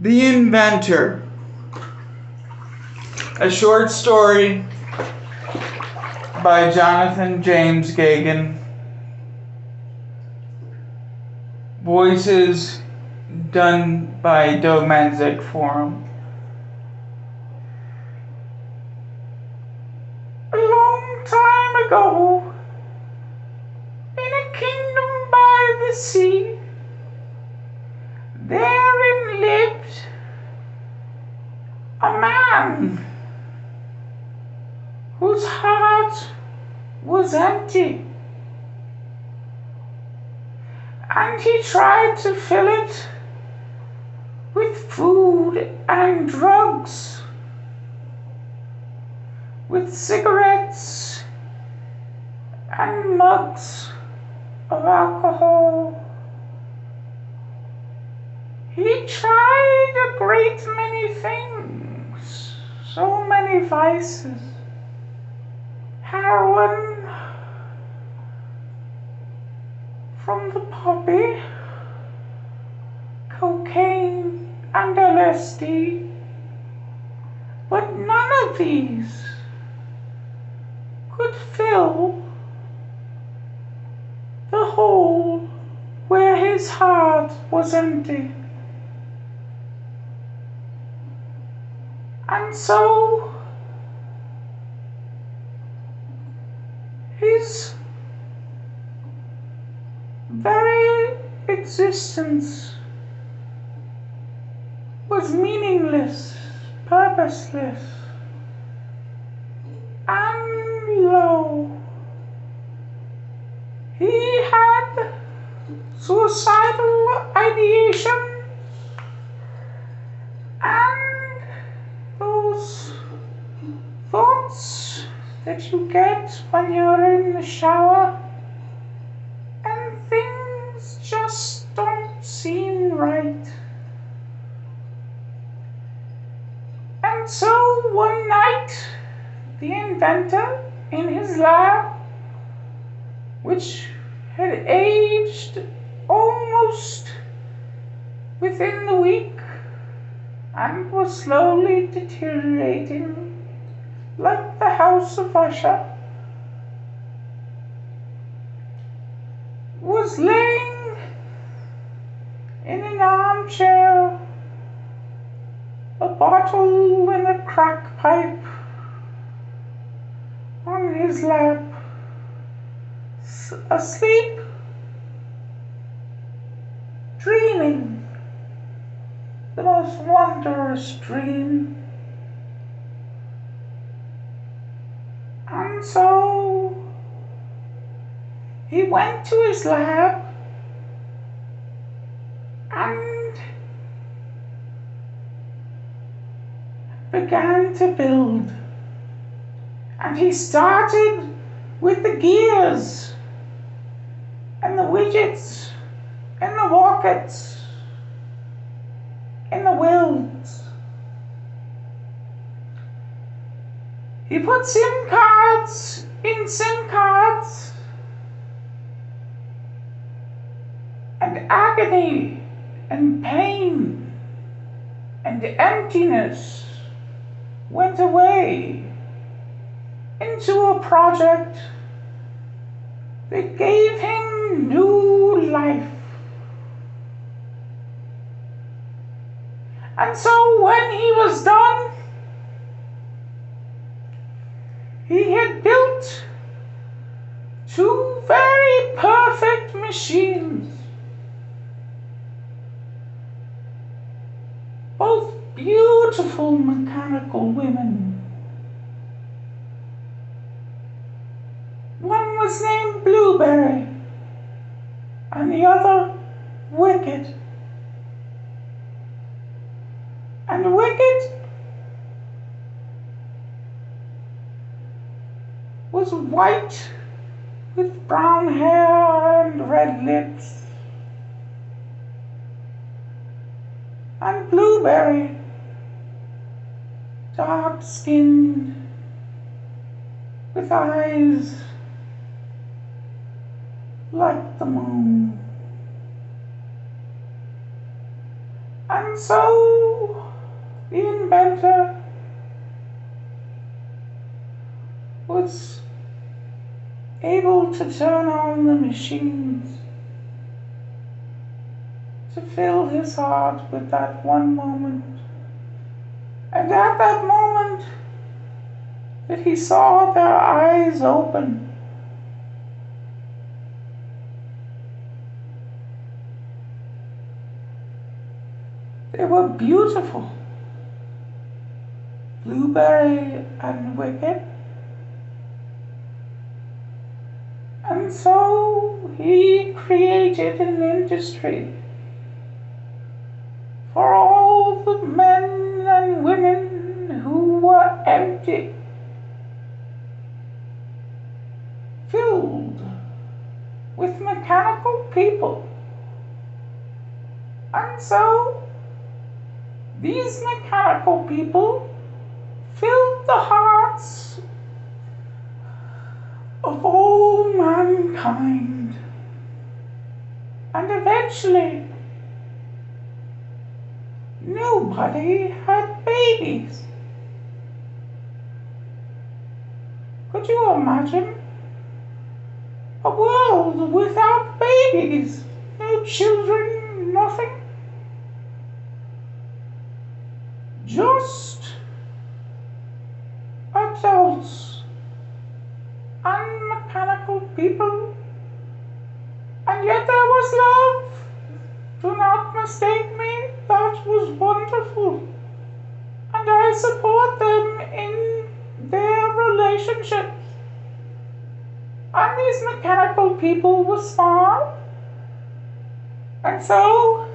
The Inventor. A short story by Jonathan James Gagan. Voices done by Domensic Phorumm. A long time ago, in a kingdom by the sea, therein lived a man whose heart was empty, and he tried to fill it with food and drugs, with cigarettes and mugs of alcohol. He tried a great many things, so many vices. Heroin from the poppy, cocaine and LSD, but none of these could fill the hole where his heart was empty. And so his very existence was meaningless, purposeless, and lo, he had suicidal ideation, and those thoughts that you get when you're in the shower and things just don't seem right. And so one night, the inventor in his lab, which had aged almost within the week and was slowly deteriorating like the house of Usher, was laying in an armchair, a bottle and a crack pipe on his lap, asleep, dreaming the most wondrous dream. And so he went to his lab and began to build. And he started with the gears and the widgets and the rockets and the welds. He put SIM cards in SIM cards, and agony and pain and emptiness went away into a project that gave him new life. And so when he was done, he had built two very perfect machines, both beautiful mechanical women. One was named Blueberry, and the other Wicked. And Wicked was white with brown hair and red lips. And Blueberry, dark-skinned, with eyes like the moon. And so the inventor was able to turn on the machines to fill his heart with that one moment. And at that moment that he saw their eyes open, they were beautiful, blueberry and wicked. And so he created an industry for all the men and women who were empty, filled with mechanical people. And so these mechanical people filled the hearts of all mankind. And eventually, nobody had babies. Could you imagine a world without babies? No children, nothing. Just adults and mechanical people. And yet there was love. Do not mistake me, that was wonderful. And I support them in their relationships. And these mechanical people were smart. And so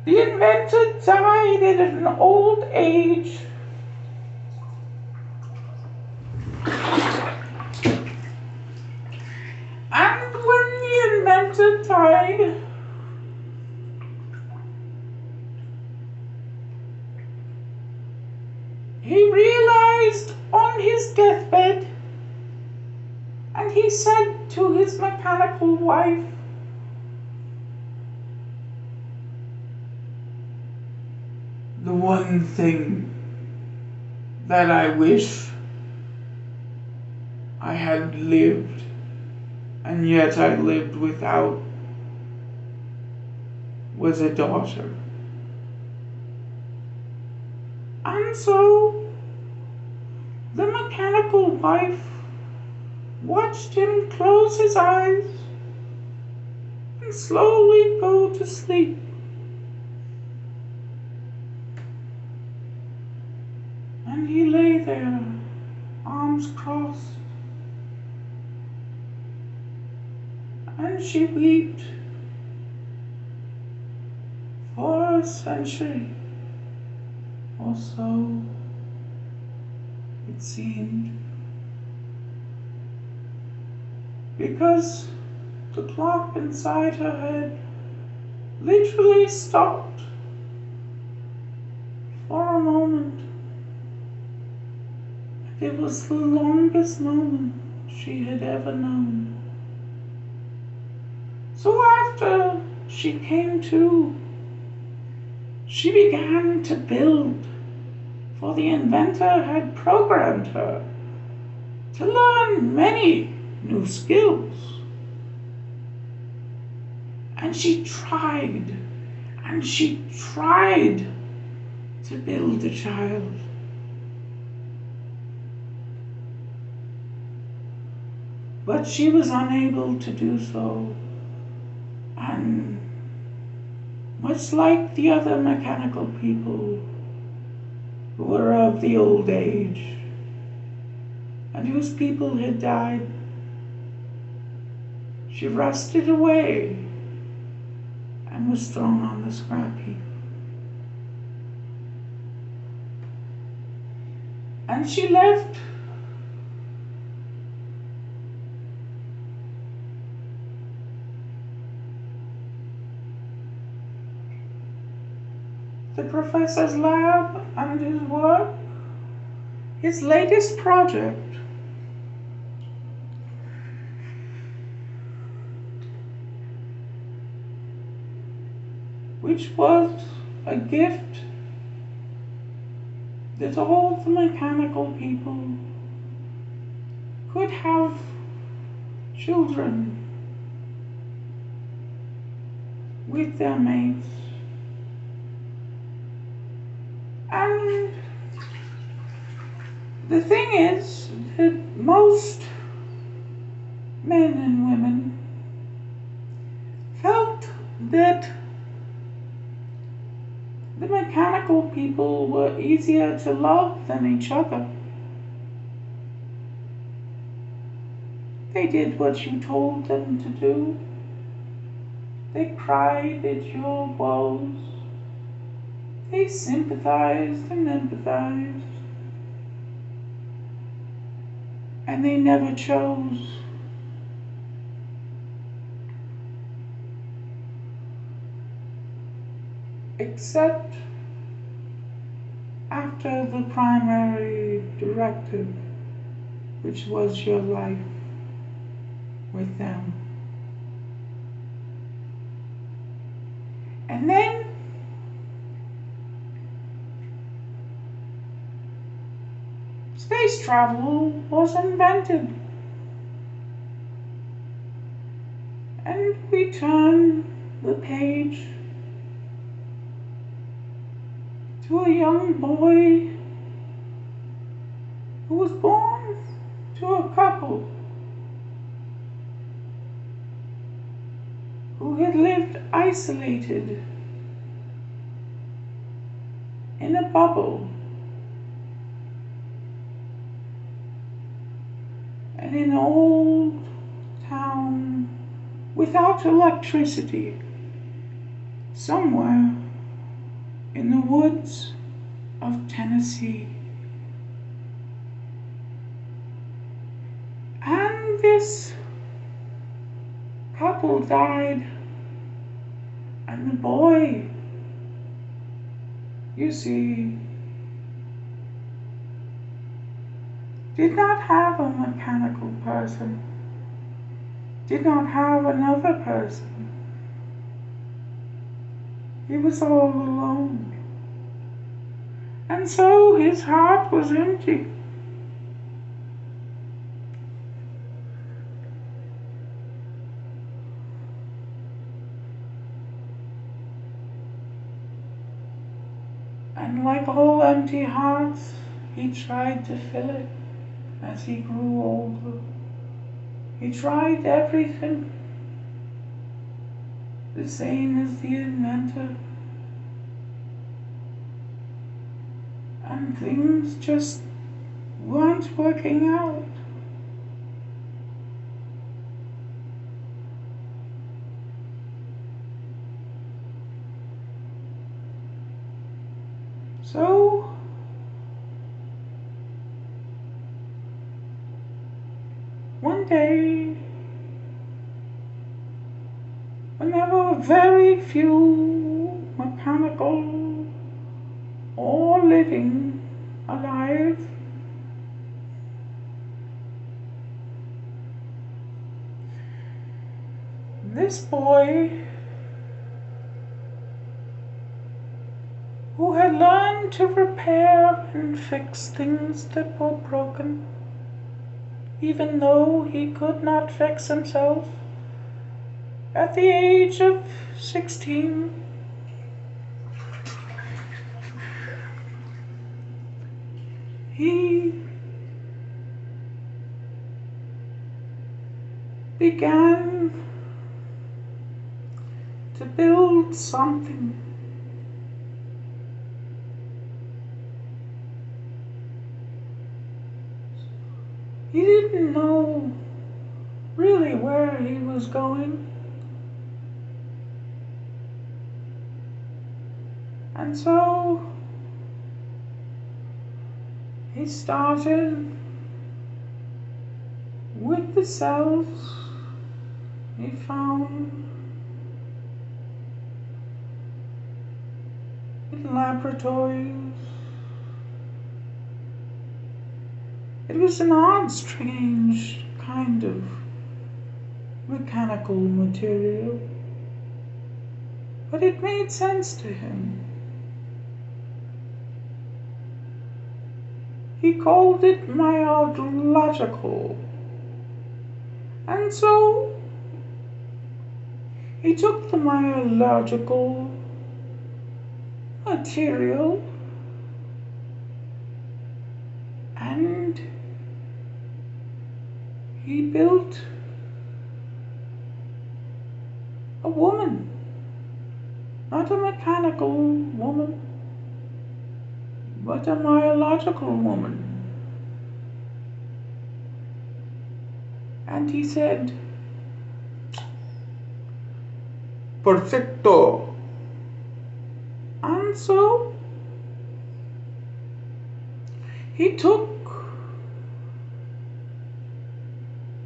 the inventor died at an old age. And when the inventor died, he realized on his deathbed, and he said to his mechanical wife, "The one thing that I wish I had lived, and yet I lived without, was a daughter." And so the mechanical wife watched him close his eyes and slowly go to sleep. And he lay there, arms crossed, and she wept for a century or so, it seemed, because the clock inside her head literally stopped for a moment. It was the longest moment she had ever known. So after she came to, she began to build, for the inventor had programmed her to learn many new skills. And she tried, and she tried to build a child. But she was unable to do so. And much like the other mechanical people who were of the old age and whose people had died, she rusted away and was thrown on the scrap heap. And she left the professor's lab and his work, his latest project, which was a gift that all the mechanical people could have children with their mates. And the thing is that most men and women felt that the mechanical people were easier to love than each other. They did what you told them to do. They cried at your woes. They sympathized and empathized. And they never chose. Except after the primary directive, which was your life with them. And then space travel was invented. And we turn the page to a young boy who was born to a couple who had lived isolated in a bubble and in an old town without electricity somewhere in the woods of Tennessee. And this couple died, and the boy, you see, did not have a mechanical person, did not have another person. He was all alone. And so his heart was empty. And like all empty hearts, he tried to fill it as he grew older. He tried everything, the same as the inventor. And things just weren't working out. So one day, when there were very few mechanical or living alive, this boy, who had learned to repair and fix things that were broken, even though he could not fix himself, at the age of 16, he began to build something. He didn't know really where he was going. And so he started with the cells he found in laboratories. It was an odd, strange kind of mechanical material. but it made sense to him. He called it myological. And so he took the myological material and he built a woman, not a mechanical woman, but a myological woman. And he said, "Perfecto." And so he took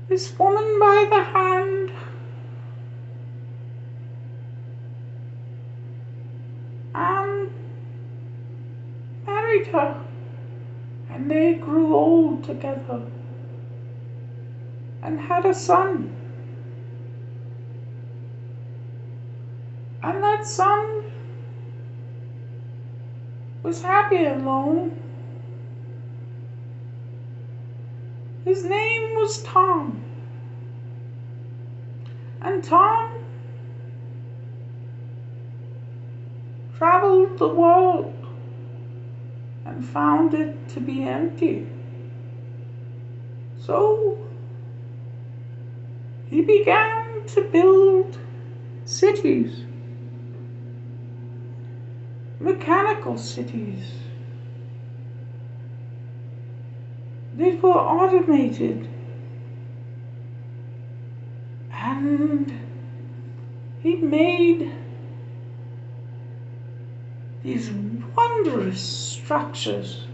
this woman by the hand and married her, and they grew old together and had a son. And that son was happy alone. His name was Tom. And Tom traveled the world and found it to be empty. So he began to build cities, mechanical cities that were automated, and he made these wondrous structures,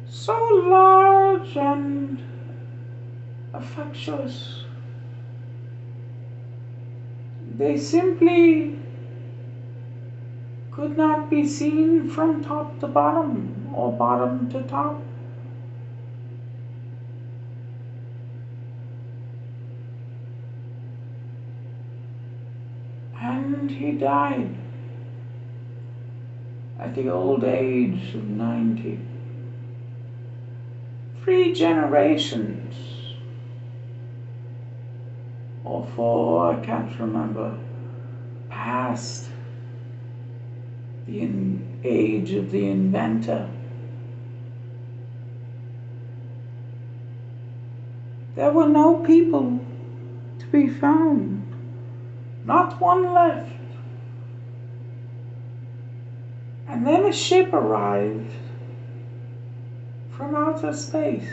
so large and effectuous. They simply could not be seen from top to bottom or bottom to top. And he died at the old age of 90. 3 generations, or 4, I can't remember, past the age of the inventor. There were no people to be found, not one left. And then a ship arrived from outer space.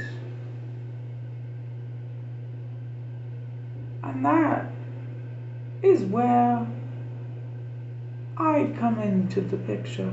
And that is where I come into the picture.